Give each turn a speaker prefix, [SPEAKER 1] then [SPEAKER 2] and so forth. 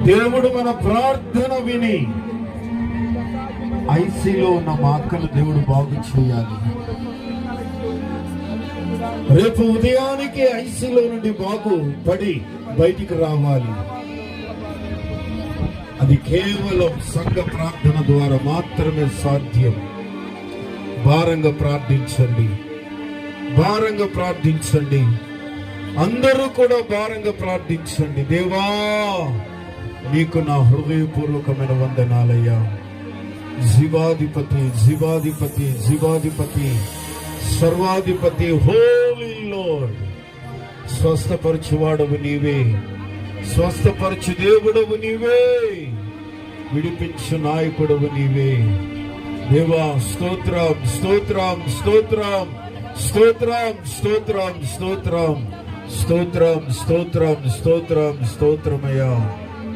[SPEAKER 1] దేవుడు మన ప్రార్థన విని ఐసీలో ఉన్న మా అక్కను దేవుడు బాగు చేయాలి. రేపు ఉదయానికి ఐసీలో నుండి బాగుపడి బయటికి రావాలి. అది కేవలం సంఘ ప్రార్థన ద్వారా మాత్రమే సాధ్యం. భారంగా ప్రార్థించండి, భారంగా ప్రార్థించండి. అందరూ కూడా భారంగా ప్రార్థించండి. దేవా, నీకు నా హృదయపూర్వకమైన వందనాలయ్యా. జీవాధిపతి, జీవాధిపతి, జీవాధిపతి, సర్వాధిపతి, హోలీ లార్డ్, స్వస్థపరచువాడవు నీవే, స్వస్థపరచు దేవుడవు నీవే, విడిపించు నాయకుడవు నీవే. దేవా, స్తోత్రం, స్తోత్రం, స్తోత్రం, స్తోత్రం, స్తోత్రం, స్తోత్రం, స్తోత్రం, స్తోత్రం, స్తోత్రం, స్తోత్రమయ్యా.